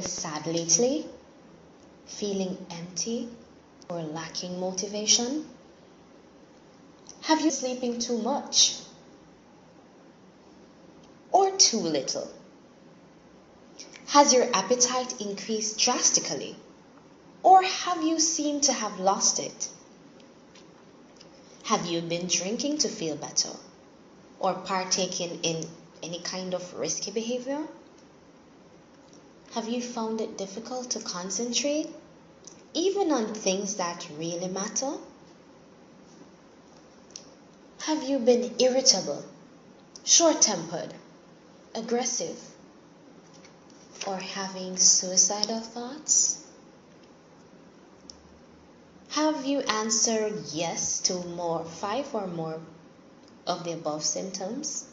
been sad lately? Feeling empty or lacking motivation? Have you been sleeping too much or too little? Has your appetite increased drastically, or have you seemed to have lost it? Have you been drinking to feel better or partaking in any kind of risky behavior? Have you found it difficult to concentrate, even on things that really matter? Have you been irritable, short-tempered, aggressive, or having suicidal thoughts? Have you answered yes to 5 or more of the above symptoms?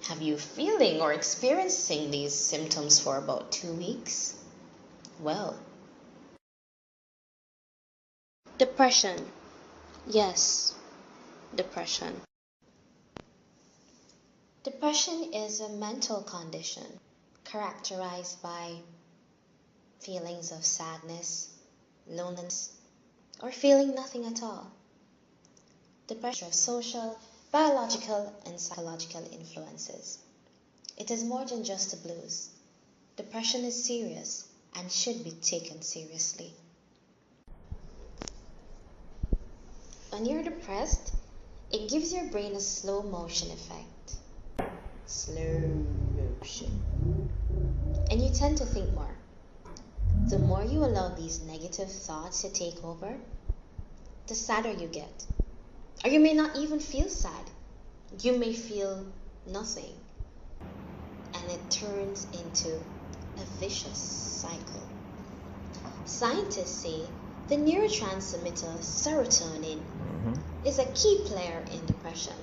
Have you feeling or experiencing these symptoms for about 2 weeks? Well, depression. Yes, depression. Depression is a mental condition characterized by feelings of sadness, loneliness, or feeling nothing at all. Depression has social, biological, and psychological influences. It is more than just the blues. Depression is serious and should be taken seriously. When you're depressed, it gives your brain a slow motion effect. Slow motion. And you tend to think more. The more you allow these negative thoughts to take over, the sadder you get. Or you may not even feel sad. You may feel nothing. And it turns into a vicious cycle. Scientists say the neurotransmitter serotonin is a key player in depression.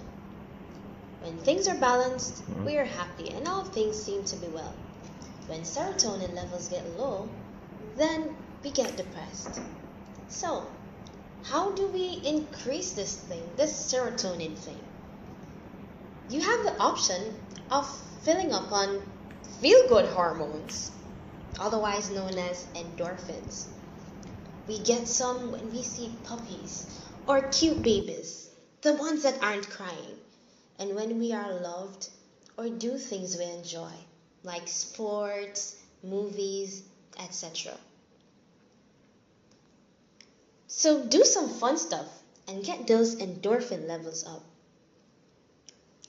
When things are balanced, we are happy and all things seem to be well. When serotonin levels get low, then we get depressed. So, how do we increase this serotonin thing? You have the option of filling up on feel-good hormones, otherwise known as endorphins. We get some when we see puppies or cute babies, the ones that aren't crying, and when we are loved or do things we enjoy, like sports, movies, etc. So do some fun stuff and get those endorphin levels up.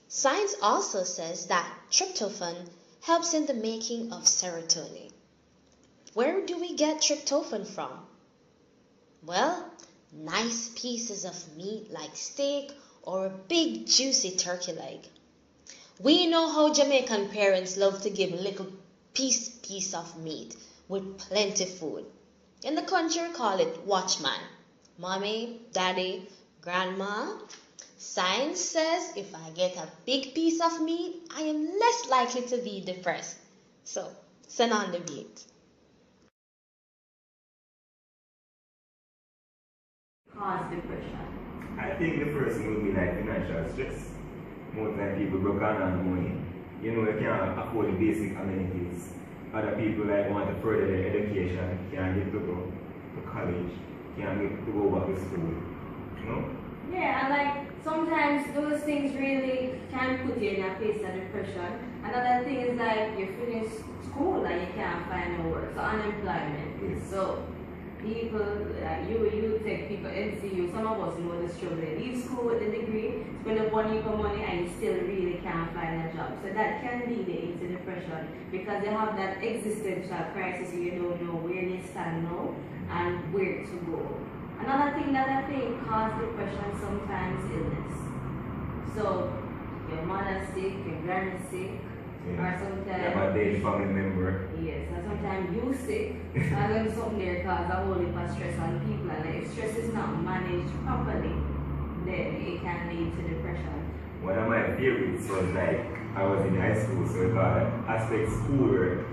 Science also says that tryptophan helps in the making of serotonin. Where do we get tryptophan from? Well, nice pieces of meat like steak or a big juicy turkey leg. We know how Jamaican parents love to give little piece of meat with plenty food. In the country, we call it watchman. Mommy, daddy, grandma. Science says if I get a big piece of meat, I am less likely to be depressed. So, send on the beat. Cause depression? I think the first thing would be like financial stress. Most time people broke down on money. You can't afford the basic amenities. Other people want to further their education, can't get to go to college, can't get to go back to school. Yeah, and sometimes those things really can put you in a place of depression. Another thing is you finish school and you can't find no work, so unemployment. Yes. So people, you take people NCU, some of us know the struggle. Leave school with a degree, spend up money for money, and you still really can't find a job. So that can lead you into depression because you have that existential crisis. You don't know where you stand now and where to go. Another thing that I think causes depression sometimes illness. So your mother's sick, your granny's sick, or sometimes a daily family member. Yes, and sometimes you sick, and then something there causes a whole heap of stress on people, and if stress is not managed properly, then it can lead to depression. One of my favorites was I was in high school, so it called aspect schoolwork.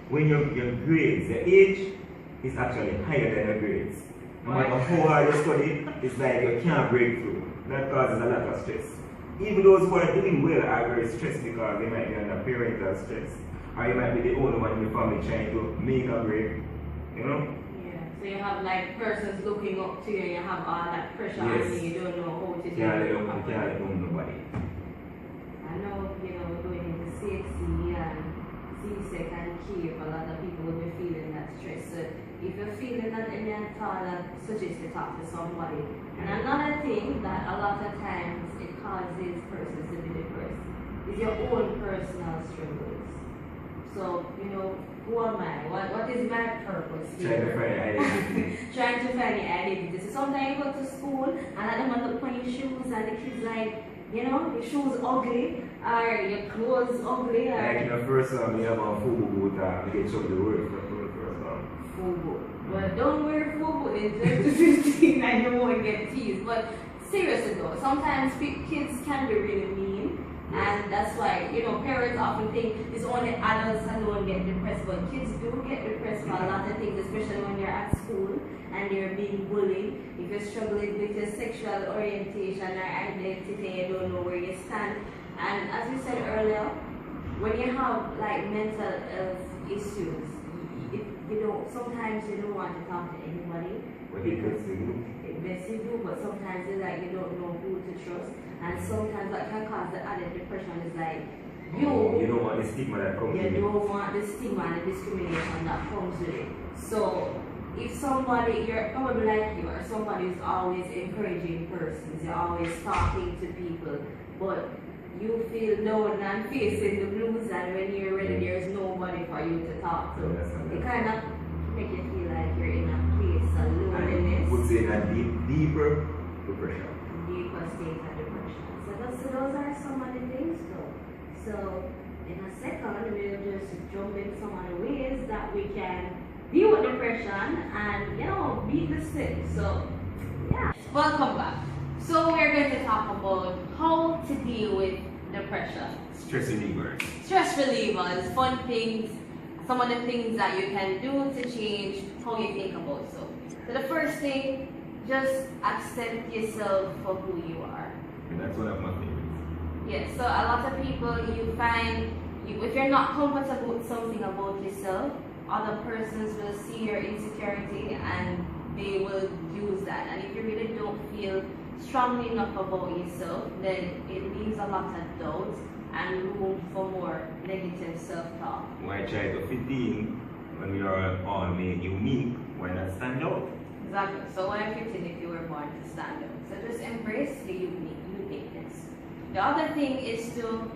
When your grades, the age is actually higher than your grades. No matter how hard you study, it's you can't break through. That causes a lot of stress. Even those who are doing well are very stressed because they might be under parental stress Or you might be the only one in the family trying to make a break. You know? Yeah. So you have like persons looking up to you and you have all that pressure on you, you don't know how to do it. You can't let nobody. I know, going into CXC and CSEC and CAPE, a lot of people will be feeling that stress. So if you're feeling that any at all, I suggest to talk to somebody. And another thing that a lot of times it causes persons to be depressed is your own personal struggles. So, who am I? What is my purpose here? Trying to find your identity. So sometimes you go to school and I don't want to put your shoes and the kids like, your shoes ugly or your clothes ugly. Like in the first one, you have a full boot and you get shown the word for the first one. Full boot. Well, don't wear full boot in 2015 and you won't get teased. But seriously though, sometimes kids can be really mean. And that's why, parents often think it's only adults alone get depressed, but kids do get depressed for a lot of things, especially when you're at school and you're being bullied. If you're struggling with your sexual orientation or identity, you don't know where you stand. And as we said earlier, when you have like mental health issues, sometimes you don't want to talk to anybody. What it best you do? It best you do, but sometimes it's like you don't know who to trust. And sometimes what can cause the added depression is like you don't want the stigma that comes with it. You don't want the stigma and the discrimination that comes with it. So if somebody, you're probably like you, or somebody who's always encouraging persons, you're always talking to people, but you feel alone and facing the blues, and when you're ready, there's nobody for you to talk to. It kind of make you feel like you're in a place of loneliness. Would say that deeper depression. Deeper state of depression. So those are some of the things though. So in a second, we'll just jump in some of the ways that we can deal with depression and beat the sick. So yeah. Welcome back. So we're going to talk about how to deal with depression. Stress relievers. Stress relievers, fun things, some of the things that you can do to change how you think about yourself. So the first thing, just accept yourself for who you are. And that's one of my favorites. Yeah, so a lot of people, you find, if you're not comfortable with something about yourself, other persons will see your insecurity and they will use that. And if you really don't feel strongly enough about yourself, then it leaves a lot of doubt and room for more negative self-talk. Why try to fit in when we are all made unique? Why not stand out? Exactly. So why fit in if you were born to stand out? So just embrace the uniqueness. The other thing is to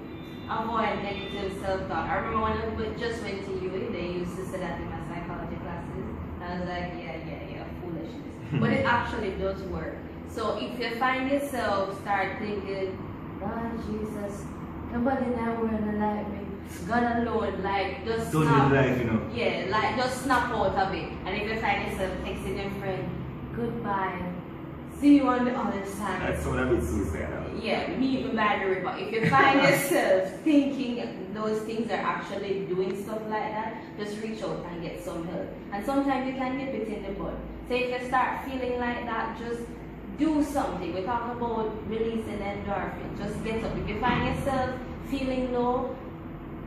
avoid negative self-talk. I remember when I just went to UA, they used to say that in my psychology classes. I was like, yeah, foolishness. But it actually does work. So if you find yourself start thinking, God, Jesus, nobody in that world like me. God alone, like just snap. Life, Yeah, like just snap out of it. And if you find yourself texting your friend, goodbye. See you on the other side. That's sound a bit suicidal. Yeah, meet me by the river. If you find yourself thinking those things are actually doing stuff like that, just reach out and get some help. And sometimes you can nip it in the bud. So if you start feeling like that, just do something. We talk about releasing endorphin. Just get up. If you find yourself feeling low,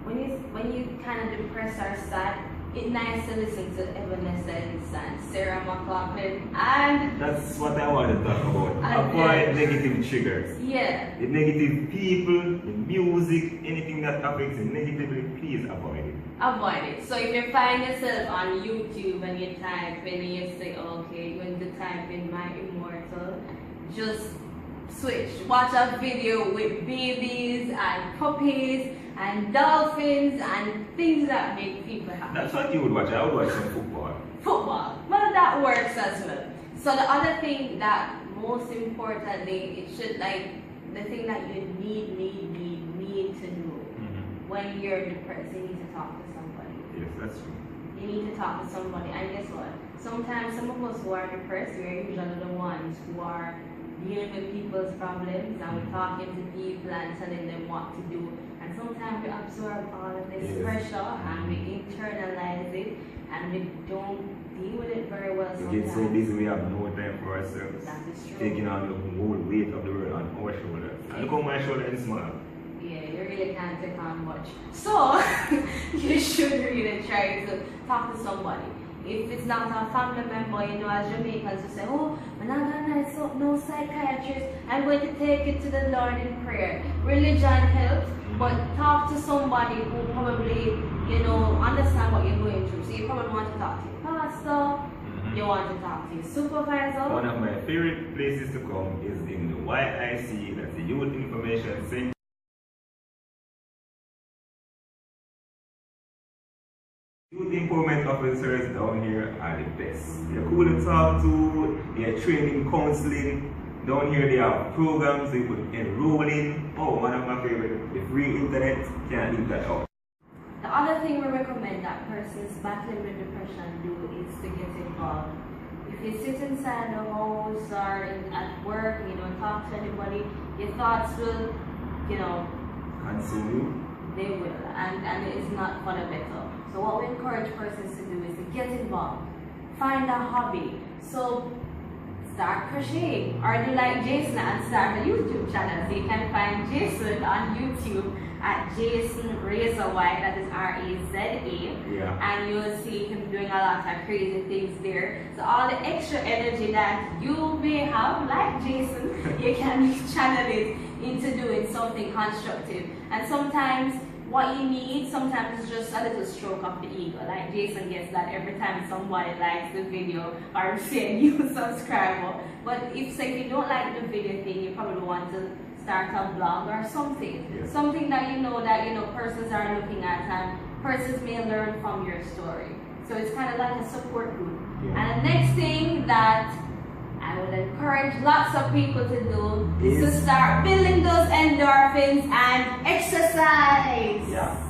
when you kind of depressed or sad, it's nice to listen to Evanescence and Sarah McLachlan, and that's what I want to talk about. Avoid negative triggers. Yeah. The negative people, the music, anything that affects you negatively, please avoid it. Avoid it. So if you find yourself on YouTube and you type and you say, okay, you're going to type in My Immortal, just switch. Watch a video with babies and puppies and dolphins and things that make people happy. That's what you would watch. I would watch some football. Football. Well, that works as well. So the other thing that most importantly, it should the thing that you need to do when you're depressed, you need to talk to somebody. Yes, that's true. You need to talk to somebody, and guess what? Sometimes some of us who are depressed, we're usually the ones who are dealing with people's problems and we're talking to people and telling them what to do. And sometimes we absorb all of this pressure and we internalize it and we don't deal with it very well sometimes. We get so busy we have no time for ourselves. That is true. Taking on the whole weight of the world on our shoulders. And look how my shoulder is small. Yeah, you really can't take on much. So you should really try to talk to somebody. If it's not a family member, you know, as Jamaicans, you say, oh, I'm not gonna no psychiatrist. I'm going to take it to the Lord in prayer. Religion helps, but talk to somebody who probably, you know, understand what you're going through. So you probably want to talk to your pastor, you want to talk to your supervisor. One of my favorite places to come is in the YIC, that's the Youth Information Center. Youth Empowerment Officers down here are the best. They're cool to talk to, they're training, counseling. Down here they have programs they could enroll in. Oh, one of my favorite, the free internet, can't leave that out. The other thing we recommend that persons battling with depression do is to get involved. If you sit inside the house or at work and you don't talk to anybody, your thoughts will, you know, Consume you? they will, and it is not for the better. So what we encourage persons to do is to get involved, find a hobby. So start crocheting, or do like Jason and start a YouTube channel. So you can find Jason on YouTube at Jason Razor White, that is R-A-Z-A. Yeah. And you'll see him doing a lot of crazy things there. So all the extra energy that you may have, like Jason, you can channel it into doing something constructive. And sometimes what you need sometimes is just a little stroke of the ego. Like Jason gets that every time somebody likes the video or say a new subscriber. But if you don't like the video thing, you probably want to start a blog or something. Yeah. Something that you know persons are looking at and persons may learn from your story. So it's kind of like a support group. Yeah. And the next thing that I would encourage lots of people to do is to start building those endorphins and exercise. Yeah.